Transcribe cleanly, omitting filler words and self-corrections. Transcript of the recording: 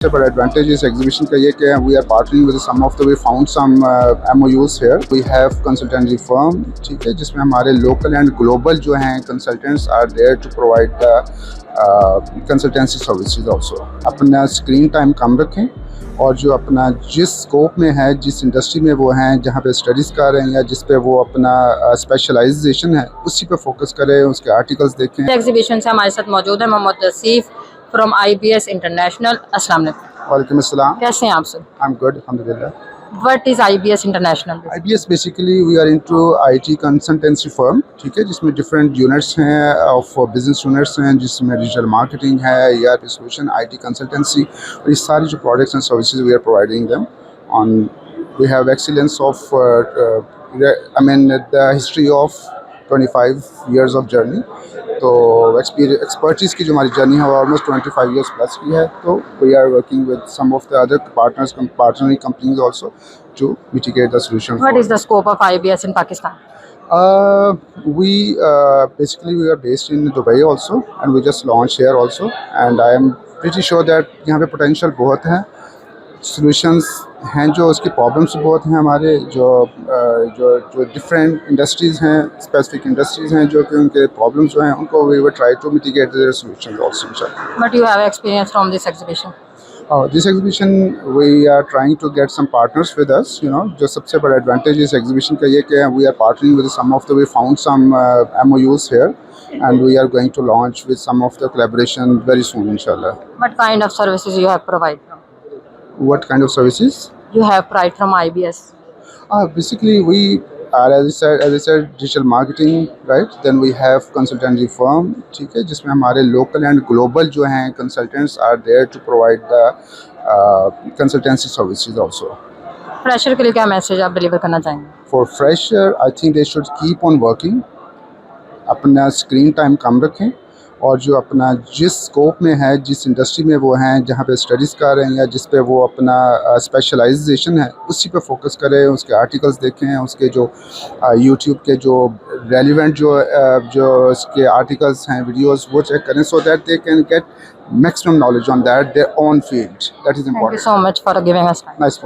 बड़ा एडवांटेज इस एग्जीबिशन का ये कि we are partnering with some of the we found some MOUs here. We have consultancy firm, ठीक है, जिसमें हमारे लोकल एंड ग्लोबल जो हैं consultants are there to provide the consultancy services also. अपना स्क्रीन टाइम कम रखें और जो अपना जिस स्कोप में है, जिस इंडस्ट्री में वो हैं, जहाँ पे स्टडीज़ कर रहे हैं या जिस पे वो अपना स्पेशलाइजेशन है, उसी पे फोकस करें, उसके आर्टिकल्स देखें। एग्जीबिशन से हमारे साथ मौजूद है Mohammad Rasif from IBS international. अस्सलाम वालेकुम। वालेकुम अस्सलाम। कैसे हैं आप सर? आई एम गुड, अल्हम्दुलिल्लाह। What is IBS international? IBS basically we are into IT consultancy firm, ठीक है, जिसमें डिफरेंट यूनिट्स हैं ऑफ बिजनेस यूनिट्स हैं, जिसमें डिजिटल मार्केटिंग है, ERP सॉल्यूशन, IT कंसल्टेंसी, और ये सारी जो products and services we are providing them on. We have excellence of I mean the history of 25 years of journey. तो expertise की जो हमारी जर्नी है वो ऑलमोस्ट 25 years प्लस की है। तो we are working with some of the other partnering companies also to mitigate the solution. What is the scope of IBS in Pakistan? Basically we are based in Dubai also and we just launched here also, and I am pretty sure that यहाँ पे potential बहुत है, solutions हैं, जो उसकी problems बहुत हैं हमारे जो डिफरेंट इंडस्ट्रीज़ हैं, स्पेसिफिक इंडस्ट्रीज़ हैं, जो कि उनके प्रॉब्लम्स जो हैं उनको we will try to mitigate their solutions also inshallah. What you have experience from this exhibition? This exhibition we are trying to get some partners with us, you know। जो सबसे बड़ा एडवांटेज इस exhibition का ये कि we are partnering with some of the we found some MOUs here and we are going to launch with some of the collaboration very soon inshallah. What kind of services you have provided from? What kind of services? You have provided from IBS. Basically we are, as I said, digital marketing, right? Then we have consultancy firm, ठीक है, जिसमें हमारे local and global जो हैं consultants are there to provide the consultancy services also. Fresher के लिए क्या message आप डिलीवर करना चाहेंगे? For fresher, I think they should keep on working. अपना स्क्रीन टाइम कम रखें और जो अपना जिस स्कोप में है, जिस इंडस्ट्री में वो हैं, जहाँ पे स्टडीज़ कर रहे हैं या जिस पे वो अपना स्पेशलाइजेशन है, उसी पे फोकस करें, उसके आर्टिकल्स देखें, उसके जो यूट्यूब के जो रेलिवेंट जो उसके आर्टिकल्स हैं, वीडियोस, वो चेक करें, so that they can get maximum knowledge on that their own field. That is thank you important. So much for giving us time. Nice.